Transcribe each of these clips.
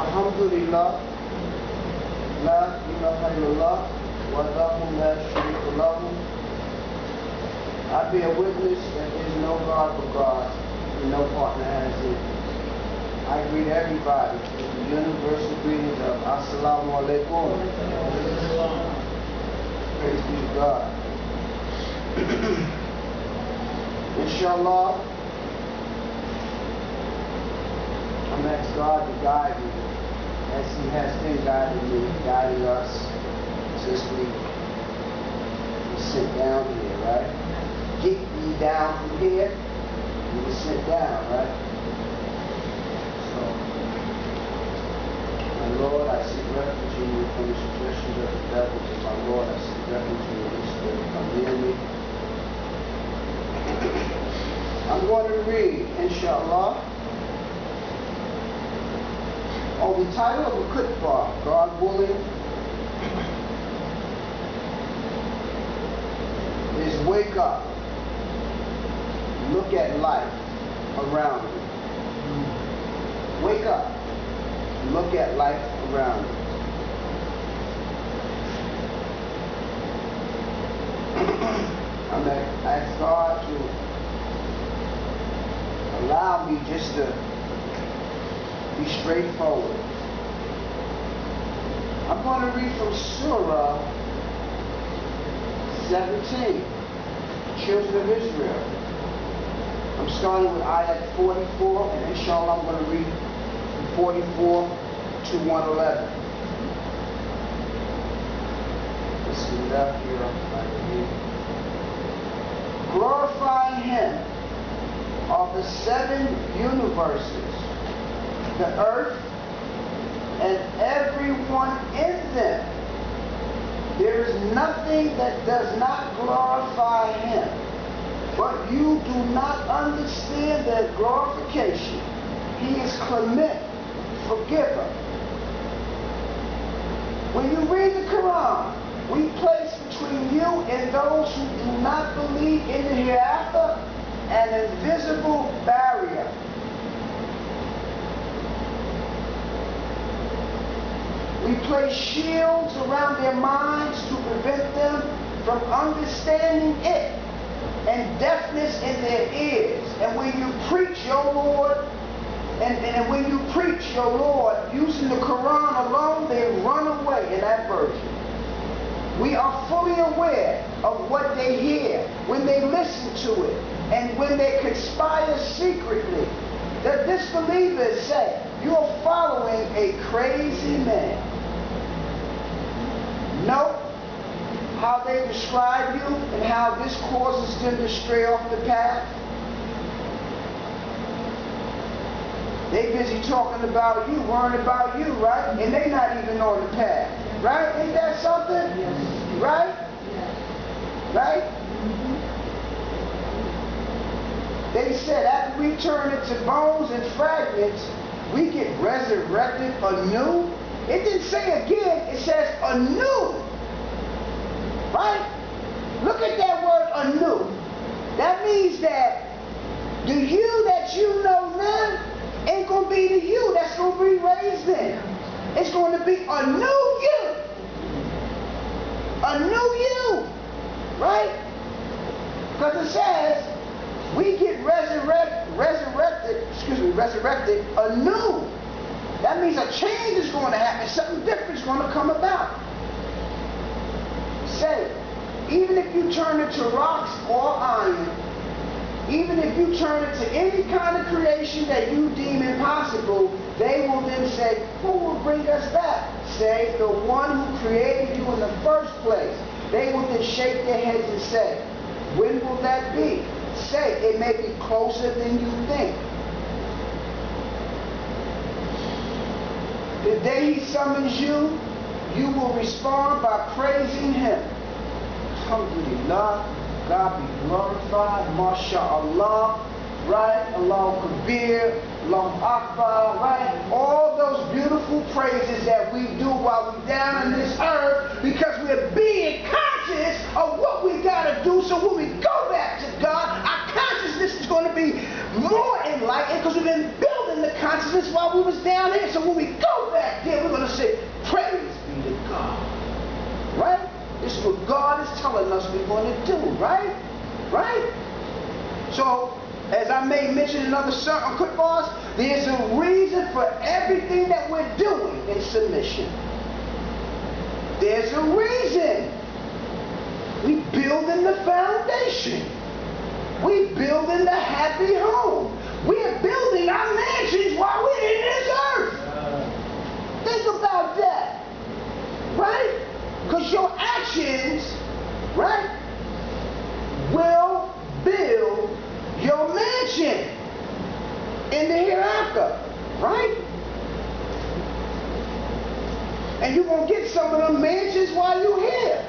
Alhamdulillah, la ilaha illallah, wa lahu la sharika lahu. I bear witness that there is no God but God, and no partner has it. I greet everybody with the universal greetings of Assalamu alaikum. Praise be to God. Inshallah, I'm asking God to guide me as He has been guiding us since we sit down here, right? Get ye down from here, we will sit down, right? So, my Lord, I seek refuge in you from the suggestions of the devil. To my Lord, I seek refuge in you, Spirit, come near me. I'm going to read, inshallah, on the title of a khutbah, God willing, is Wake Up. Look at life around you. Wake up. Look at life around you. I'm going to ask God to allow me just to be straightforward. I'm going to read from Surah 17, Children of Israel. I'm starting with ayat 44, and inshallah I'm going to read from 44 to 111. Glorifying Him of the 7 universes, the earth and everyone in them. There is nothing that does not glorify Him. But you do not understand their glorification. He is clement, forgiver. When you read the Quran, we place between you and those who do not believe in the hereafter an invisible barrier. We place shields around their minds to prevent them from understanding it, and deafness in their ears. And when you preach your Lord, and when you preach your Lord using the Quran alone, they run away in that version. We are fully aware of what they hear when they listen to it, and when they conspire secretly. The disbelievers say, you are following a crazy man. Note how they describe you and how this causes them to stray off the path. They busy talking about you, worrying about you, right? And they not even on the path, right? Ain't that something? Yes. Right? Yes. Right? Mm-hmm. They said after we turn into bones and fragments, we get resurrected anew. It didn't say again, it says anew. Right? Look at that word anew. That means that the you that you know now ain't going to be the you that's going to be raised then. It's going to be a new you. A new you. Right? Because it says we get resurrected anew. That means a change is going to happen. Something different is going to come about. Say, even if you turn into rocks or iron, even if you turn into any kind of creation that you deem impossible, they will then say, who will bring us back? Say, the one who created you in the first place. They will then shake their heads and say, when will that be? Say, it may be closer than you think. The day He summons you, you will respond by praising Him. Alhamdulillah, God be glorified, MashaAllah, right? Allahu Kabir, Allahu Akbar, right? All those beautiful praises that we do while we're down on this earth, because we're being conscious of what we got to do. So when we go back to God, our consciousness is going to be more enlightened, because we've been building the consciousness while we was down here. So when we go back right there, we're going to say, praise be to God. Right? This is what God is telling us we're going to do. Right? Right? So, as I may mention in other certain quick bars, there's a reason for everything that we're doing in submission. There's a reason. We building the foundation. We building the happy home. We're building our mansions while we're in this earth. Think about that. Right? Because your actions, right, will build your mansion in the hereafter. Right? And you're going to get some of them mansions while you're here.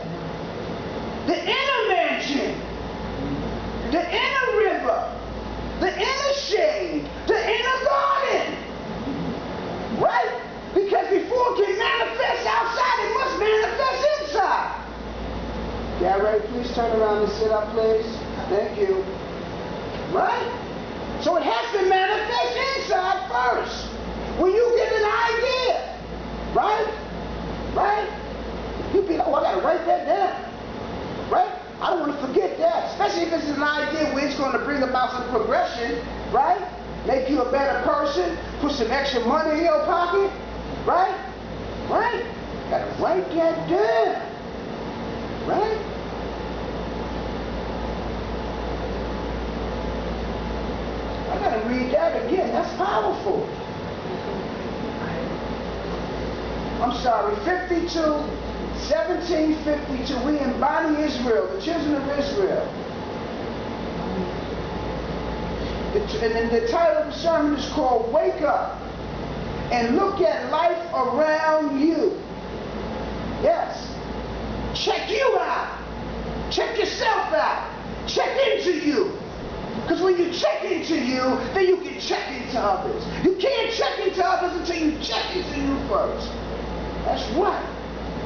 The inner mansion, the inner river, the inner shade, the inner garden. Right? Because before it can manifest outside, it must manifest inside. Gary, please turn around and sit up, please. Thank you. Right? So it has to manifest inside first. When you get an idea, right? Right? You be like, oh, I got to write that down. Right? I don't want to forget that. Especially if it's an idea where it's going to bring about some progression. Right? Make you a better person. Put some extra money in your pocket. Right? Right? Got to write that down. Right? I got to read that again. That's powerful. I'm sorry, 1752, we embody Israel, the children of Israel. And the title of the sermon is called Wake Up and Look at Life Around You. Yes. Check you out. Check yourself out. Check into you. Because when you check into you, then you can check into others. You can't check into others until you check into you first. That's right.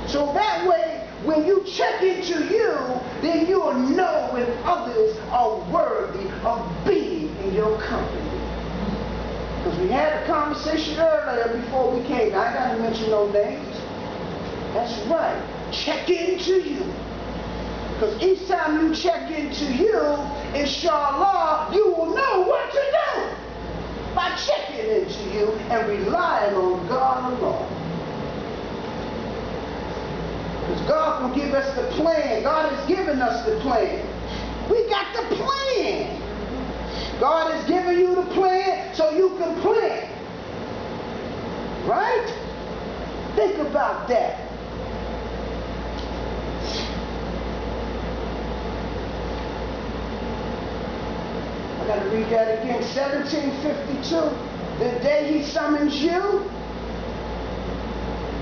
So that way, when you check into you, then you'll know when others are worthy of being in your company. Because we had a conversation earlier before we came. I got to mention no names. That's right. Check into you. Because each time you check into you, inshallah, you will know what to do by checking into you and relying on God alone. Because God will give us the plan. God has given us the plan. We got the plan. God has given you the plan so you can plan. Right? Think about that. I got to read that again. 1752. The day he summons you,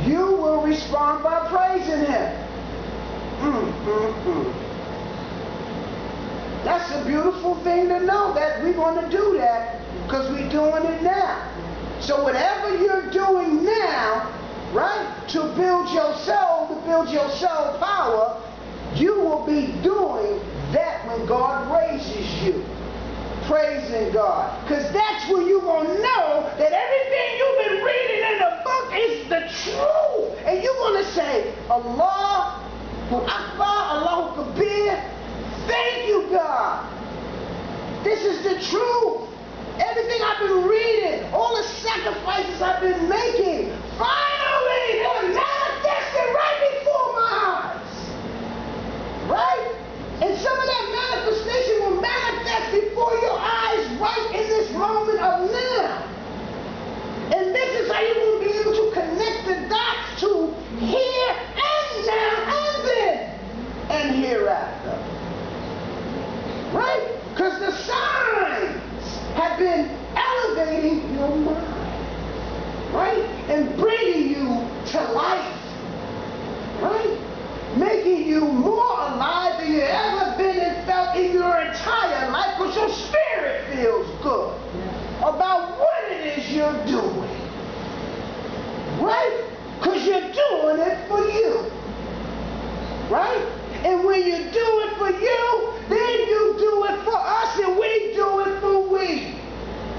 you will respond by praising him. That's a beautiful thing to know that we're going to do that because we're doing it now. So whatever you're doing now, right, to build your soul power, you will be doing that when God raises you. Praising God. Because that's where you're going to know that everything you've been reading in the book is the truth. And you're going to say, Allahu Akbar, Allahu Kabir, thank you, God. This is the truth. Everything I've been reading, all the sacrifices I've been making, finally, they're manifested right before my eyes. Right? And some of that manifestation will manifest before your eyes right in this moment of now. And this is how you will be able to connect the dots to here and now and then and hereafter. Right? Because the signs have been elevating your mind. Right? And bringing you to life. Right? Making you more alive than you've ever been and felt in your entire life because your spirit feels good about what it is you're doing. Right? Because you're doing it for you. Right? And when you do it for you, then you do it for us and we do it for we.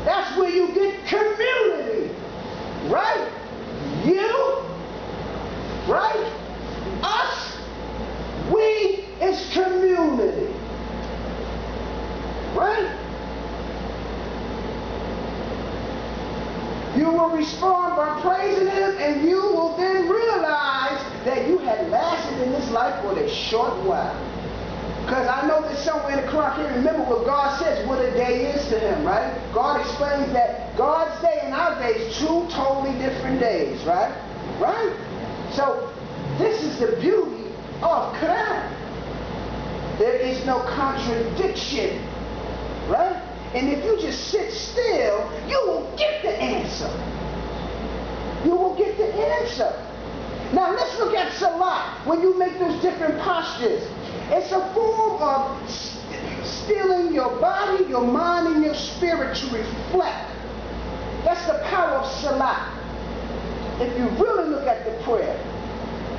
That's where you get community. Right? You You will respond by praising him, and you will then realize that you had lasted in this life for a short while. Because I know that somewhere in the Quran, I can't remember what God says, what a day is to him, right? God explains that God's day and our day is two totally different days, right? Right? So, this is the beauty of Quran. There is no contradiction, right? And if you just sit still, you will get the answer. You will get the answer. Now let's look at Salah. When you make those different postures, it's a form of stilling your body, your mind, and your spirit to reflect. That's the power of Salah. If you really look at the prayer,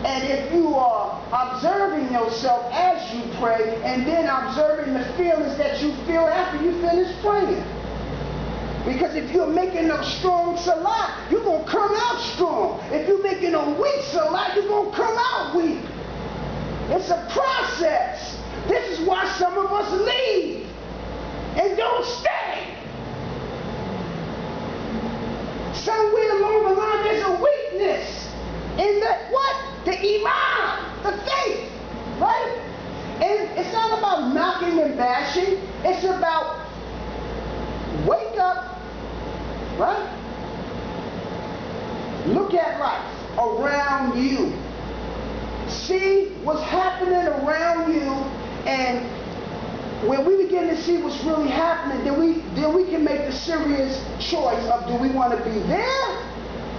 and if you are observing yourself as you pray, and then observing the feelings that you feel after you finish praying. Because if you're making a strong salah, you're going to come out strong. If you're making a weak salah, you're going to come out weak. It's a process. This is why some of us leave and don't stay. Somewhere along the line, there's a weakness in the what? The iman, the faith, right? And it's not about knocking and bashing. It's about wake up, right? Look at life around you. See what's happening around you, and when we begin to see what's really happening, then we can make the serious choice of, do we want to be there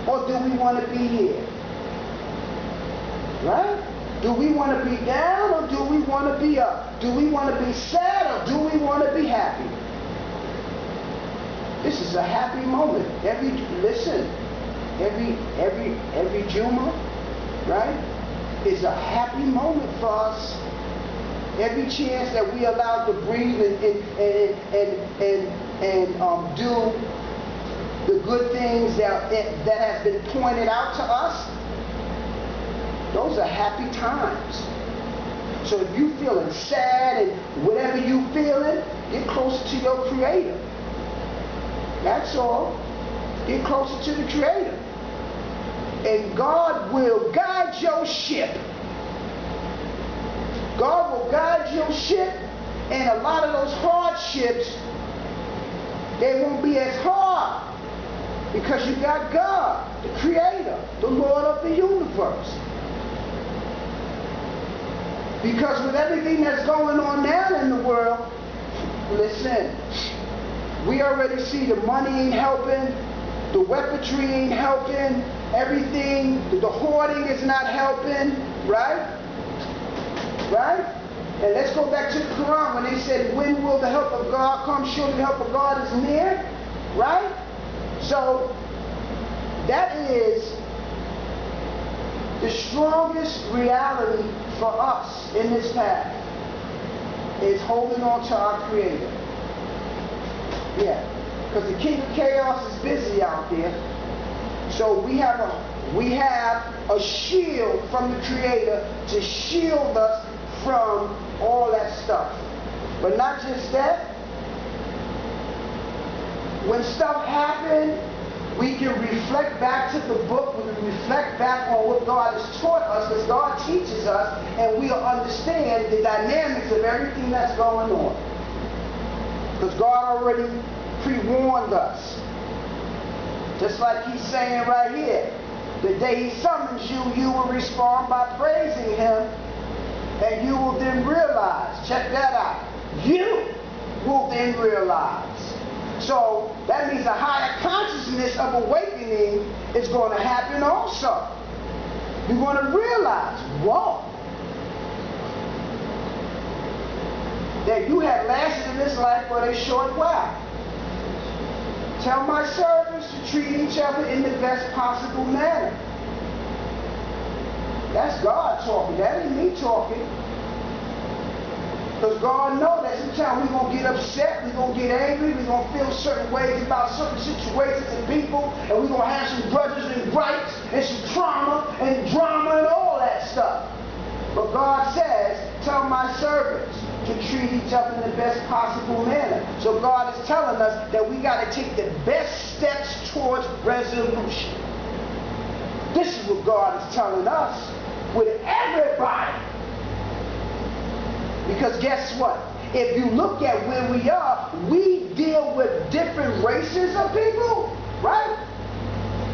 or do we want to be here? Right? Do we want to be down or do we want to be up? Do we want to be sad or do we want to be happy? This is a happy moment. Every Juma, right, is a happy moment for us. Every chance that we allow to breathe and do the good things that has been pointed out to us, those are happy times. So if you're feeling sad and whatever you're feeling, get closer to your Creator. That's all. Get closer to the Creator. And God will guide your ship. God will guide your ship, and a lot of those hardships, they won't be as hard because you got God, the Creator, the Lord of the universe. Because with everything that's going on now in the world, listen, we already see the money ain't helping, the weaponry ain't helping, everything, the hoarding is not helping, right? Right? And let's go back to the Quran when they said, when will the help of God come? Surely the help of God is near. Right? So, that is the strongest reality for us in this path, is holding on to our Creator. Yeah. Because the king of chaos is busy out there. So we have a shield from the Creator to shield us from all that stuff. But not just that. When stuff happens, we can reflect back to the book. We can reflect back on what God has taught us, because God teaches us, and we'll understand the dynamics of everything that's going on. Because God already pre-warned us. Just like he's saying right here, the day he summons you, you will respond by praising him, and you will then realize, check that out, you will then realize. So that means a higher consciousness of awakening is going to happen also. You're going to realize, whoa, that you have lasted in this life for a short while. Tell my servants to treat each other in the best possible manner. That's God talking. That ain't me talking. Because God knows that sometimes we're going to get upset, we're going to get angry, we're going to feel certain ways about certain situations and people, and we're going to have some grudges and gripes and some trauma and drama and all that stuff. But God says, tell my servants, to treat each other in the best possible manner. So God is telling us that we got to take the best steps towards resolution. This is what God is telling us with everybody. Because guess what? If you look at where we are, we deal with different races of people, right?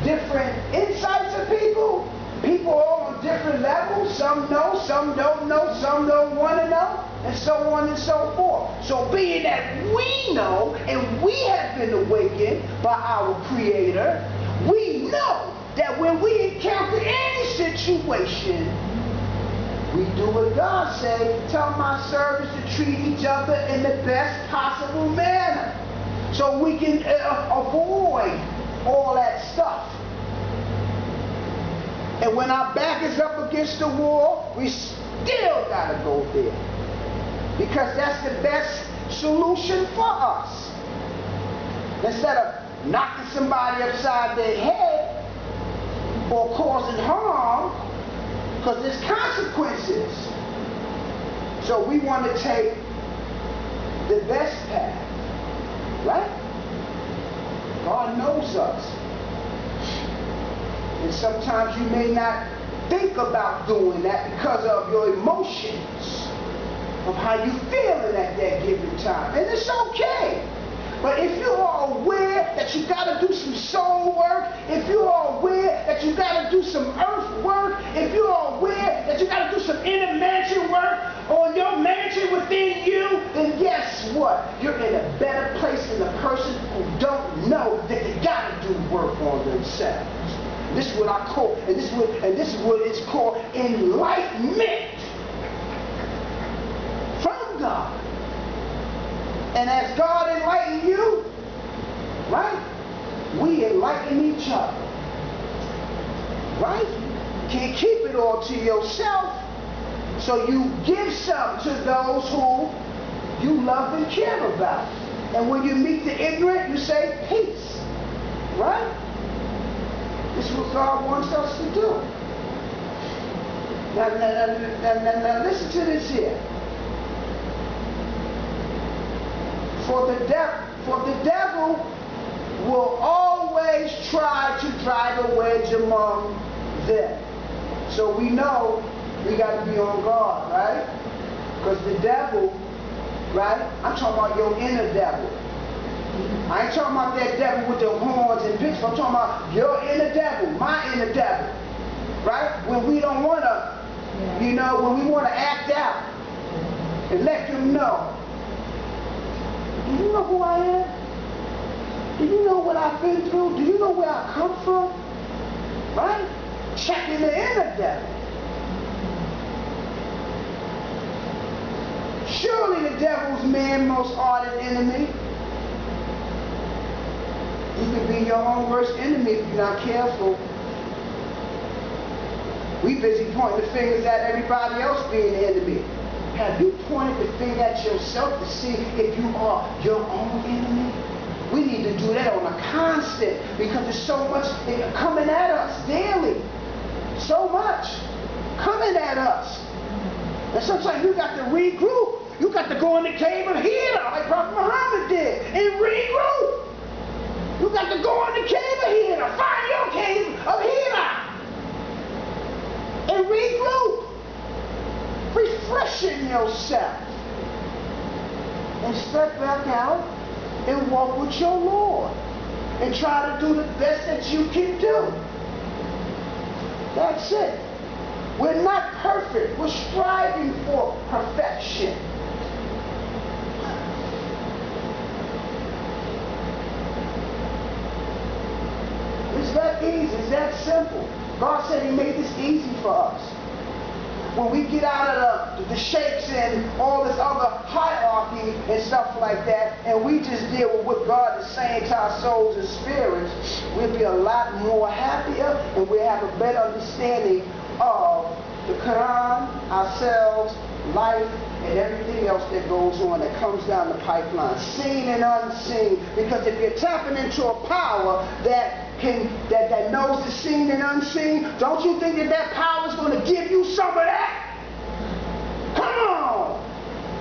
Different insights of people. People all on different levels. Some know, some don't know, some don't want to know, and so on and so forth. So being that we know and we have been awakened by our Creator, we know that when we encounter any situation, we do what God said. Tell my servants to treat each other in the best possible manner, so we can avoid all that stuff. And when our back is up against the wall, we still got to go there. Because that's the best solution for us. Instead of knocking somebody upside their head or causing harm, because there's consequences. So we want to take the best path. Right? God knows us. And sometimes you may not think about doing that because of your emotions, of how you feeling at that given time. And it's okay. But if you are aware that you got to do some soul work, if you are aware that you got to do some earth work, if you are aware that you got to do some inner mansion work on your mansion within you, then guess what? You're in a better place than a person who don't know that they got to do work on themselves. This is what I call, and this is what it's called, enlightenment from God. And as God enlighten you, right, we enlighten each other. Right? Can't keep it all to yourself. So you give some to those who you love and care about. And when you meet the ignorant, you say peace. Right? This is what God wants us to do. Now listen to this here. For the devil will always try to drive a wedge among them. So we know we got to be on guard, right? Because the devil, right? I'm talking about your inner devil. I ain't talking about that devil with the horns and pitch. I'm talking about your inner devil, my inner devil, right? When we don't want to, when we want to act out and let them know. Do you know who I am? Do you know what I've been through? Do you know where I come from? Right? Checking the inner devil. Surely the devil's man's most ardent enemy. You can be your own worst enemy if you're not careful. We busy pointing the fingers at everybody else being the enemy. Have you pointed the finger at yourself to see if you are your own enemy? We need to do that on a constant, because there's so much coming at us daily. So much coming at us. And sometimes you got to regroup. You got to go in the cave of Hira, like Prophet Muhammad did, and regroup. You got to go in the cave of Hira, find your cave of Hira, and regroup. Refreshing yourself. And step back out and walk with your Lord. And try to do the best that you can do. That's it. We're not perfect. We're striving for perfection. It's that easy. It's that simple. God said He made this easy for us. When we get out of the shapes and all this other hierarchy and stuff like that, and we just deal with what God is saying to our souls and spirits, we'll be a lot more happier, and we'll have a better understanding of the Quran, ourselves, life, and everything else that goes on that comes down the pipeline, seen and unseen. Because if you're tapping into a power that knows the seen and unseen, don't you think that power is going to give you some of that? Come on!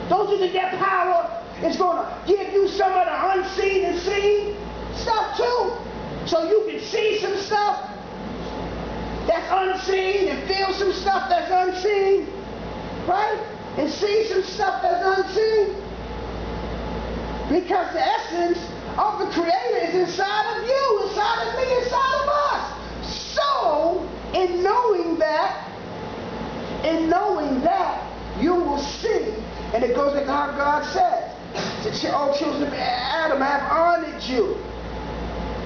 Don't you think that power is going to give you some of the unseen and seen stuff too? So you can see some stuff that's unseen and feel some stuff that's unseen, right? And see some stuff that's unseen. Because the essence of the Creator is inside of you, inside of me, inside of us. So, in knowing that, you will see, and it goes like how God says, "O children of Adam, I have honored you."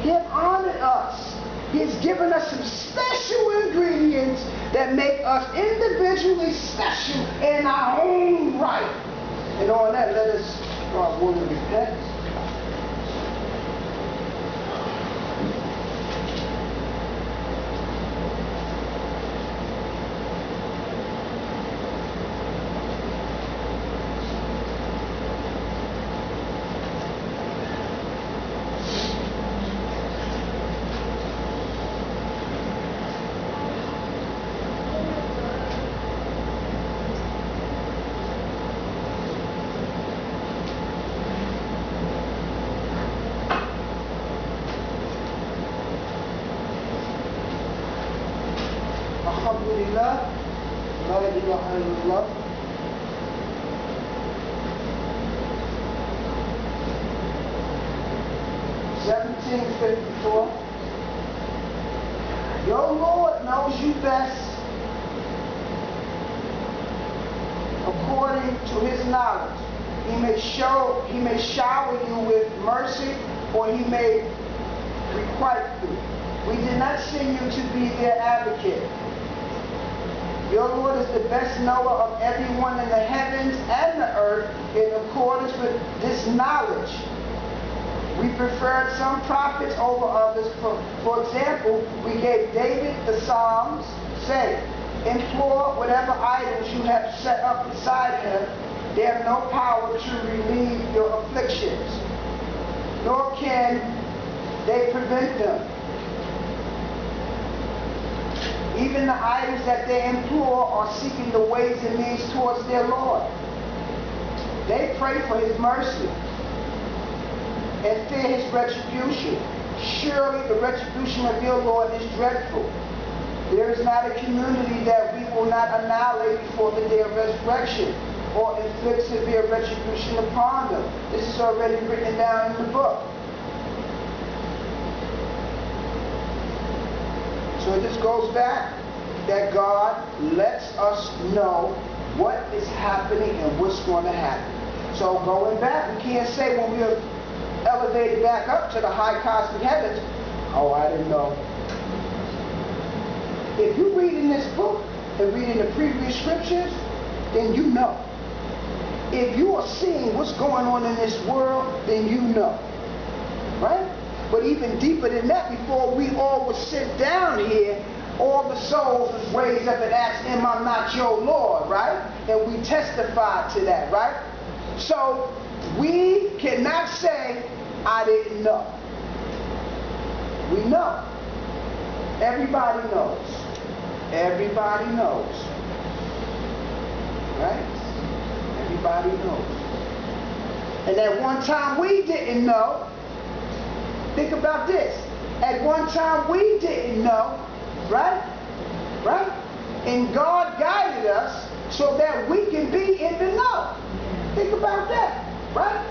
He has honored us. He has given us some special ingredients that make us individually special in our own right. And on that, let us draw one of repent. Alhamdulillah, la ilaha illallah. (1754). Your Lord knows you best according to his knowledge. He may shower you with mercy, or he may requite you. We did not send you to be their advocate. Your Lord is the best knower of everyone in the heavens and the earth in accordance with this knowledge. We preferred some prophets over others. For example, we gave David the Psalms, saying, "Implore whatever idols you have set up beside him. They have no power to relieve your afflictions, nor can they prevent them. Even the idols that they implore are seeking the ways and means towards their Lord. They pray for his mercy and fear his retribution. Surely the retribution of your Lord is dreadful. There is not a community that we will not annihilate before the day of resurrection, or inflict severe retribution upon them." This is already written down in the book. So this goes back that God lets us know what is happening and what's going to happen. So going back, we can't say when we are elevated back up to the high cosmic heavens, "Oh, I didn't know." If you read in this book and read in the previous scriptures, then you know. If you are seeing what's going on in this world, then you know. Right? But even deeper than that, before we all were sent down here, all the souls was raised up and asked, "Am I not your Lord?" Right? And we testified to that, right? So we cannot say, "I didn't know." We know. Everybody knows. Everybody knows. Right? Everybody knows. And at one time we didn't know. Think about this. At one time we didn't know, right? Right? And God guided us so that we can be in the know. Think about that, right?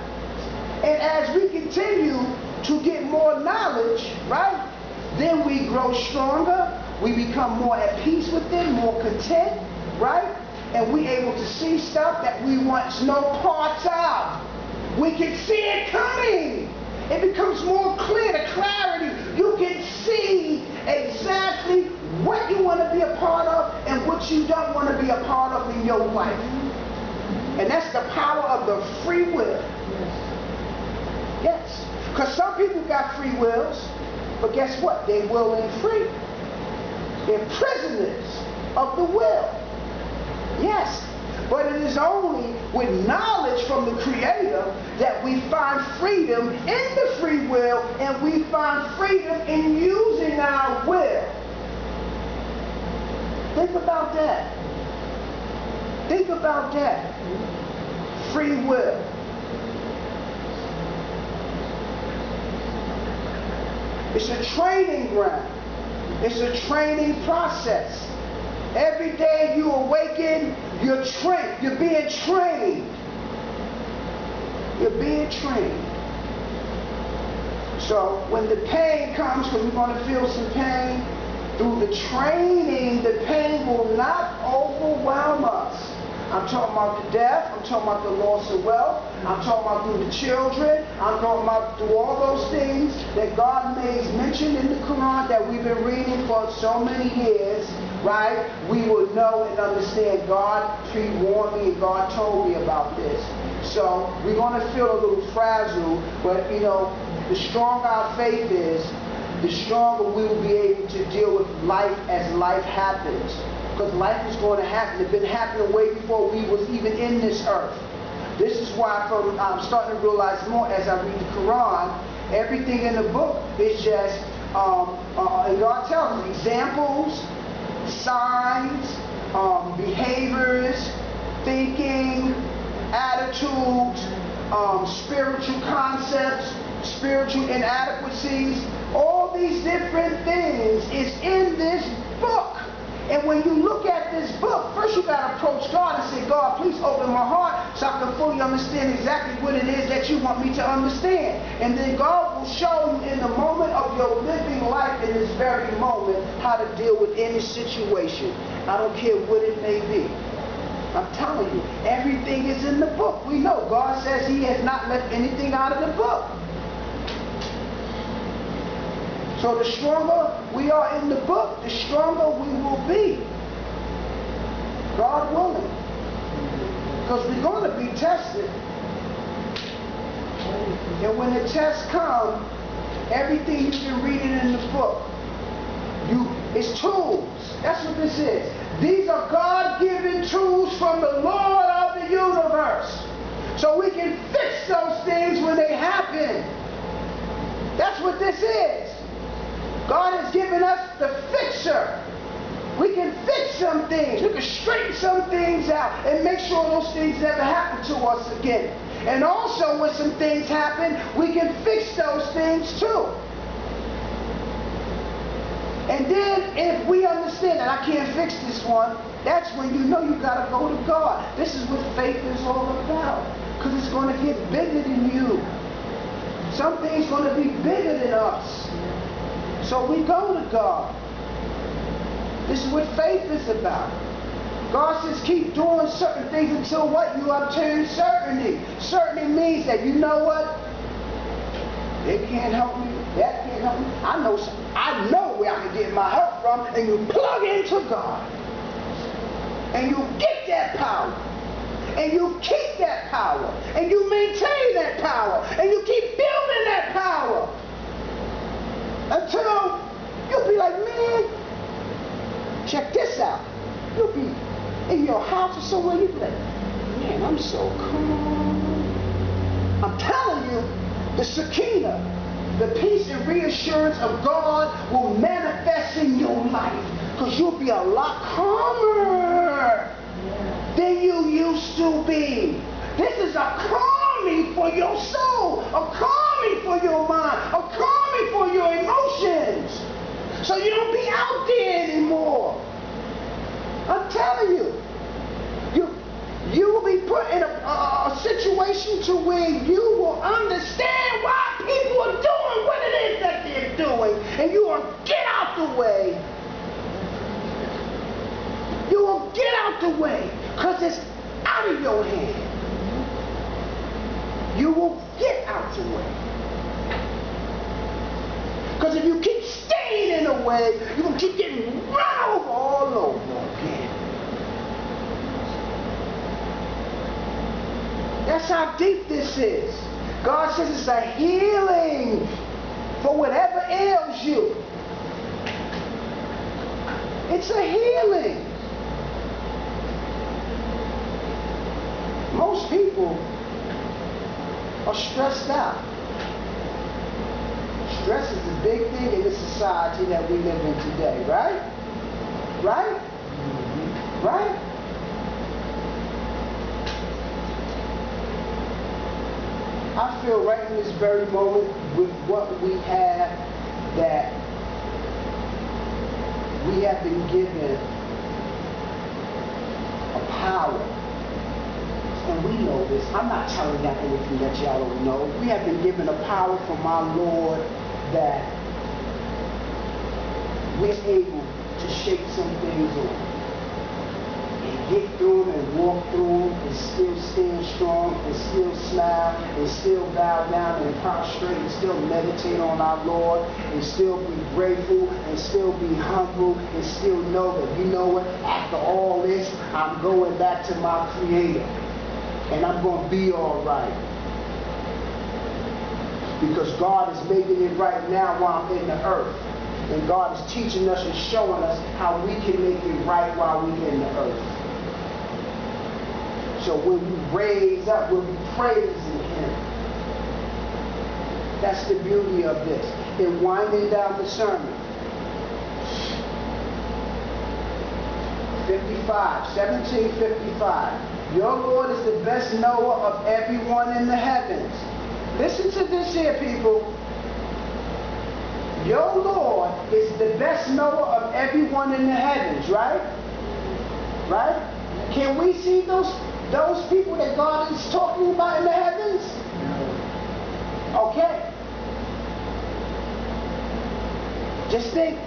And as we continue to get more knowledge, right, then we grow stronger. We become more at peace with it, more content, right? And we able to see stuff that we once no parts of. We can see it coming. It becomes more clear, the clarity. You can see exactly what you want to be a part of and what you don't want to be a part of in your life. And that's the power of the free will. Yes. Because some people got free wills, but guess what? They will ain't free. They're prisoners of the will. Yes. But it is only with knowledge from the Creator that we find freedom in the free will, and we find freedom in using our will. Think about that. Think about that. free will. It's a training ground. It's a training process. Every day you awaken, you're trained. You're being trained. You're being trained. So when the pain comes, because we're going to feel some pain, through the training, the pain will not overwhelm us. I'm talking about the death. I'm talking about the loss of wealth. I'm talking about through the children. I'm talking about through all those things that God makes mention in the Quran that we've been reading for so many years, right? We will know and understand God pre-warned me and God told me about this. So we're going to feel a little frazzled, but you know, the stronger our faith is, the stronger we will be able to deal with life as life happens. Because life is going to happen. It's been happening way before we was even in this earth. This is why I'm starting to realize more as I read the Quran. Everything in the book is just, and God tells us, examples, signs, behaviors, thinking, attitudes, spiritual concepts, spiritual inadequacies. All these different things is in this book. And when you look at this book, first you got to approach God and say, God, please open my heart so I can fully understand exactly what it is that you want me to understand. And then God will show you in the moment of your living life, in this very moment, how to deal with any situation. I don't care what it may be. I'm telling you, everything is in the book. We know God says he has not left anything out of the book. So the stronger we are in the book, the stronger we will be. God willing. Because we're going to be tested. And when the tests come, everything you've been reading in the book, it's tools. That's what this is. These are God-given tools from the Lord of the universe. So we can fix those things when they happen. That's what this is. God has given us the fixer. We can fix some things. We can straighten some things out and make sure those things never happen to us again. And also when some things happen, we can fix those things too. And then if we understand that I can't fix this one, that's when you know you got to go to God. This is what faith is all about. Because it's going to get bigger than you. Some things going to be bigger than us. So we go to God. This is what faith is about. God says keep doing certain things until what? You obtain certainty. Certainty means that you know what? They can't help me. That can't help me. I know where I can get my help from. And you plug into God. And you get that power. And you keep that power. And you maintain that power. And you keep building that power. Until you'll be like, man, check this out. You'll be in your house or somewhere, you'll be like, man, I'm so calm. I'm telling you, the Shekinah, the peace and reassurance of God will manifest in your life. Because you'll be a lot calmer than you used to be. This is a calming for your soul, a calming for your mind, a calming for your emotions. So you don't be out there anymore. I'm telling you. You will be put in a situation to where you will understand why people are doing what it is that they're doing. And you will get out the way. You will get out the way because it's out of your hand. You will get out the way. Because if you keep staying in the way, you're going to keep getting run over all over again. That's how deep this is. God says it's a healing for whatever ails you. It's a healing. Most people are stressed out. Stress is a big thing in the society that we live in today, right? Right? Right? I feel right in this very moment with what we have that we have been given a power. And we know this. I'm not telling y'all anything that y'all don't know. We have been given a power from our Lord that we're able to shake some things off. And get through them and walk through them and still stand strong and still smile and still bow down and prostrate and still meditate on our Lord and still be grateful and still be humble and still know that, you know what, after all this, I'm going back to my Creator. And I'm going to be all right. Because God is making it right now while I'm in the earth. And God is teaching us and showing us how we can make it right while we're in the earth. So when we raise up, we'll be praising Him. That's the beauty of this. In winding down the sermon. 1755. Your Lord is the best knower of everyone in the heavens. Listen to this here, people. Your Lord is the best knower of everyone in the heavens, right? Right? Can we see those people that God is talking about in the heavens? Okay. Just think,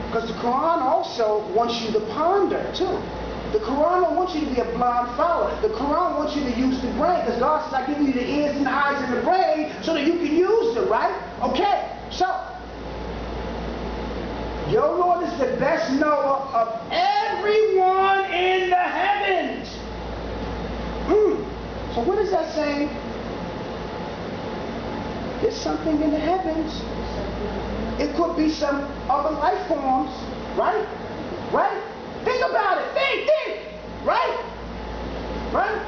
because the Quran also wants you to ponder too. The Quran don't want you to be a blind follower. The Quran wants you to use the brain, because God says, I give you the ears and the eyes and the brain so that you can use them, right? Okay, so your Lord is the best knower of everyone in the heavens. So what is that saying? There's something in the heavens. It could be some other life forms, right? Right? Think about it. Think. Right? Right?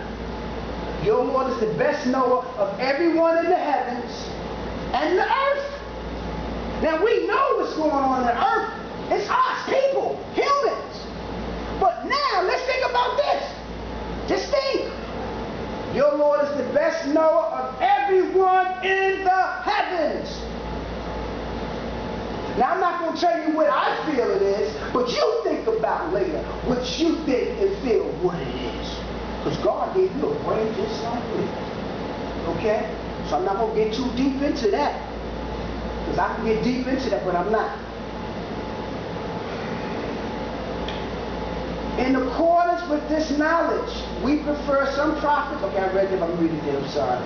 Your Lord is the best knower of everyone in the heavens and the earth. Now we know what's going on in the earth. It's us, people, humans. But now let's think about this. Just think. Your Lord is the best knower of everyone in the heavens. Now, I'm not going to tell you what I feel it is, but you think about later what you think and feel what it is. Because God gave you a brain just like me. Okay? So I'm not going to get too deep into that. Because I can get deep into that, but I'm not. In accordance with this knowledge, we prefer some prophets. Okay, I read them. I'm reading it. I'm sorry.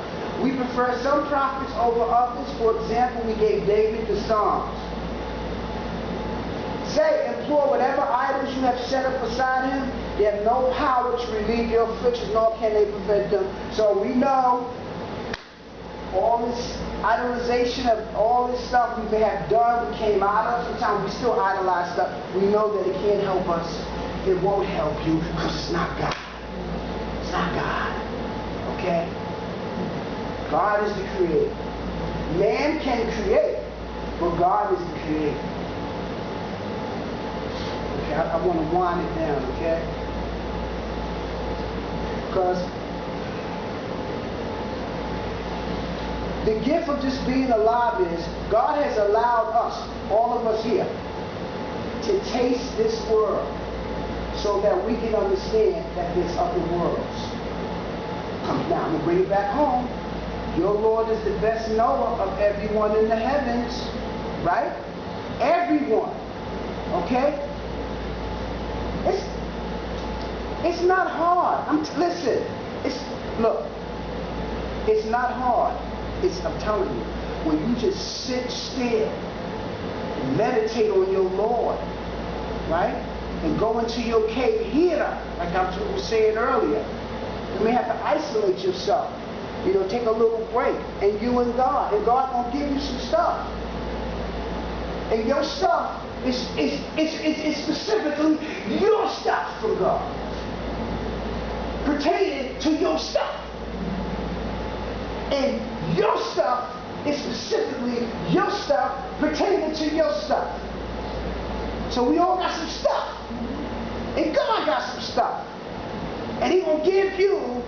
We prefer some prophets over others. For example, we gave David the Psalms. Say, implore whatever idols you have set up beside him. They have no power to relieve your afflictions, nor can they prevent them. So we know all this idolization of all this stuff we may have done, we came out of. Sometimes we still idolize stuff. We know that it can't help us. It won't help you because it's not God. It's not God. Okay? God is the creator. Man can create, but God is the creator. Okay, I want to wind it down, okay? Because the gift of just being alive is God has allowed us, all of us here, to taste this world so that we can understand that there's other worlds. Now, I'm going to bring it back home. Your Lord is the best knower of everyone in the heavens, right? Everyone, okay? It's not hard. Listen, look, it's not hard. I'm telling you, when you just sit still and meditate on your Lord, right? And go into your cave here, like I was saying earlier. You may have to isolate yourself. You know, take a little break. And you and God. And God gonna give you some stuff. And your stuff is specifically your stuff from God. Pertaining to your stuff. And your stuff is specifically your stuff pertaining to your stuff. So we all got some stuff. And God got some stuff. And He gonna give you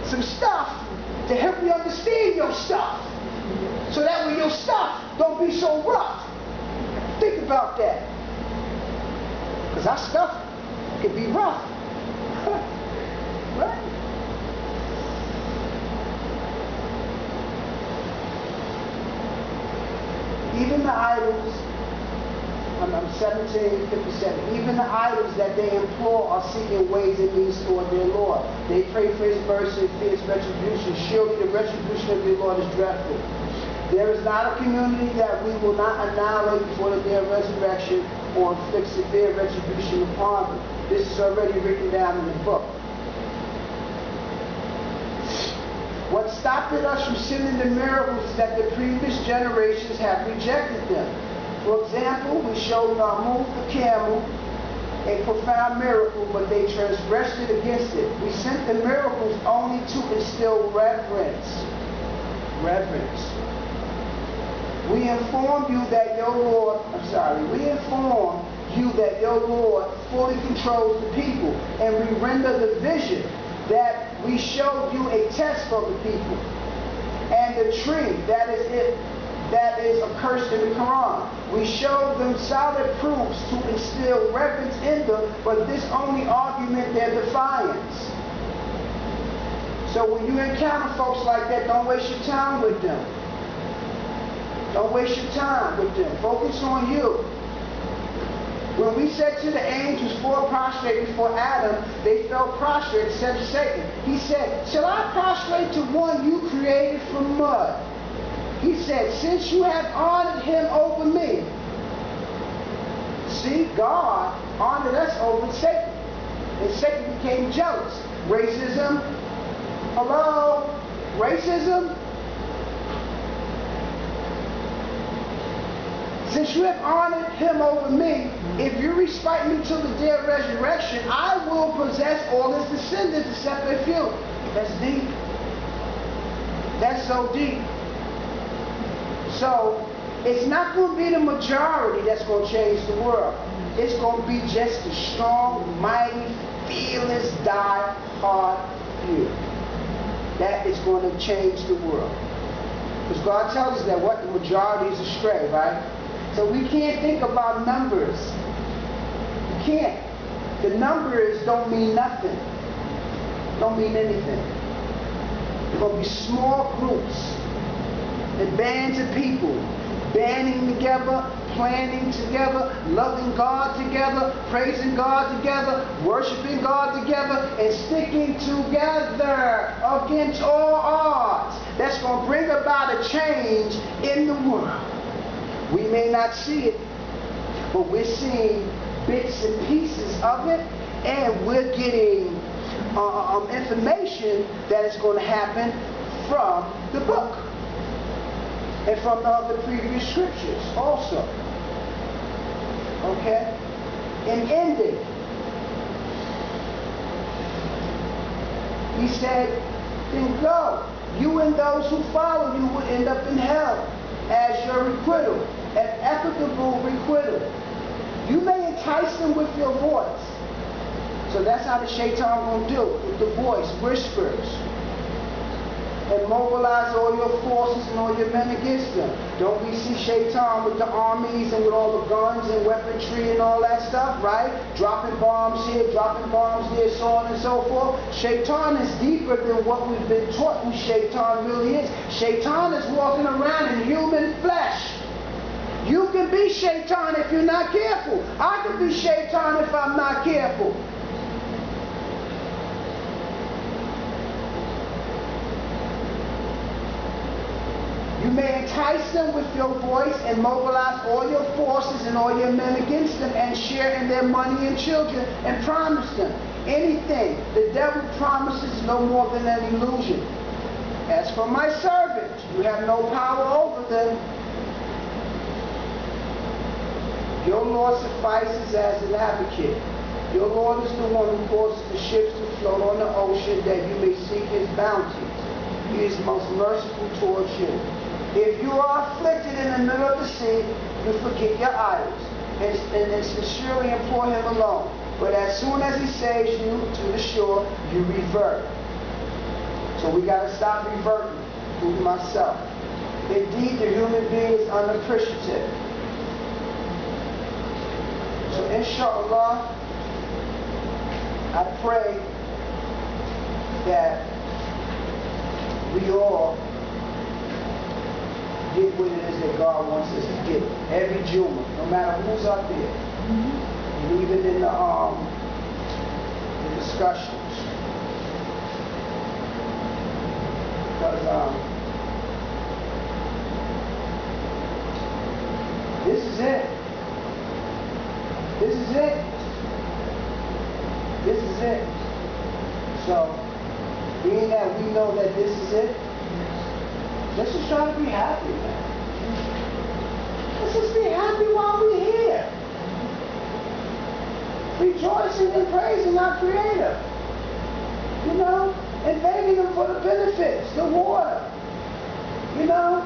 some stuff to help you understand your stuff. So that way your stuff don't be so rough. Think about that. Because our stuff can be rough. Right? Even the idols, I'm 1757, even the idols that they implore are seeking ways and means toward their Lord. They pray for his mercy and fear his retribution. Surely the retribution of your Lord is dreadful. There is not a community that we will not annihilate before the day of resurrection or inflict severe retribution upon them. This is already written down in the book. What stopped us from seeing the miracles is that the previous generations have rejected them. For example, we showed Narmut the camel a profound miracle, but they transgressed it against it. We sent the miracles only to instill reverence. We inform you that your Lord fully controls the people, and we render the vision that we showed you a test for the people, and the tree that is accursed in the Quran. We showed them solid proofs to instill reverence in them, but this only augmented their defiance. So when you encounter folks like that, don't waste your time with them. Don't waste your time with them. Focus on you. When we said to the angels, fall prostrate before Adam, they fell prostrate except Satan. He said, shall I prostrate to one you created from mud? He said, since you have honored him over me. See, God honored us over Satan. And Satan became jealous. Racism. Hello? Racism? Since you have honored him over me, if you respite me till the day of resurrection, I will possess all his descendants except a few. That's deep. That's so deep. So, it's not going to be the majority that's going to change the world. It's going to be just the strong, mighty, fearless, die-hard few. That is going to change the world. Because God tells us that what? The majority is astray, right? So we can't think about numbers. You can't. The numbers don't mean nothing. Don't mean anything. They're going to be small groups and bands of people banding together, planning together, loving God together, praising God together, worshiping God together, and sticking together against all odds. That's going to bring about a change in the world. We may not see it, but we're seeing bits and pieces of it, and we're getting information that is going to happen from the book and from the other previous scriptures also. Okay? In ending, he said, then go. You and those who follow you will end up in hell as your requital, an equitable requital. You may entice them with your voice. So that's how the shaitan will do, with the voice, whispers. And mobilize all your forces and all your men against them. Don't we see shaitan with the armies and with all the guns and weaponry and all that stuff, right? Dropping bombs here, dropping bombs there, so on and so forth. Shaitan is deeper than what we've been taught who shaitan really is. Shaitan is walking around in human flesh. You can be shaitan if you're not careful. I can be shaitan if I'm not careful. You may entice them with your voice and mobilize all your forces and all your men against them and share in their money and children and promise them anything. The devil promises no more than an illusion. As for my servants, you have no power over them. Your Lord suffices as an advocate. Your Lord is the one who causes the ships to float on the ocean that you may seek his bounties. He is most merciful towards you. If you are afflicted in the middle of the sea, you forget your idols and sincerely implore him alone. But as soon as he saves you to the shore, you revert. So we got to stop reverting to myself. Indeed, the human being is unappreciative. So inshallah, I pray that we all get what it is that God wants us to get. Every Juma, no matter who's up there, and even in the discussions, because this is it. This is it. This is it. So, being that we know that this is it, let's just try to be happy, man. Let's just be happy while we're here. Rejoicing and praising our Creator. You know? And thanking Him for the benefits, the water. You know?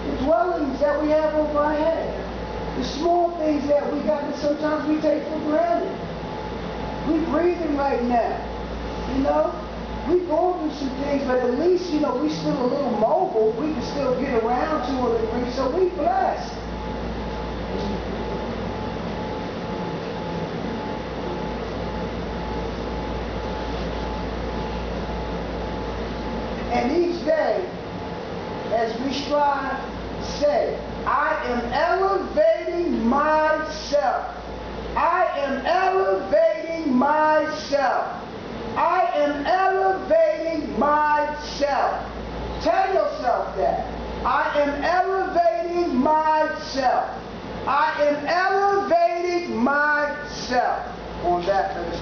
The dwellings that we have over our head. The small things that we got that sometimes we take for granted. We breathing right now. You know? We going through some things, but at least, we still a little mobile. We can still get around to a degree, so we blessed. And each day, as we strive, say, I am elevating myself. I am elevating myself. I am elevating myself. Tell yourself that. I am elevating myself. I am elevating myself. On that, let us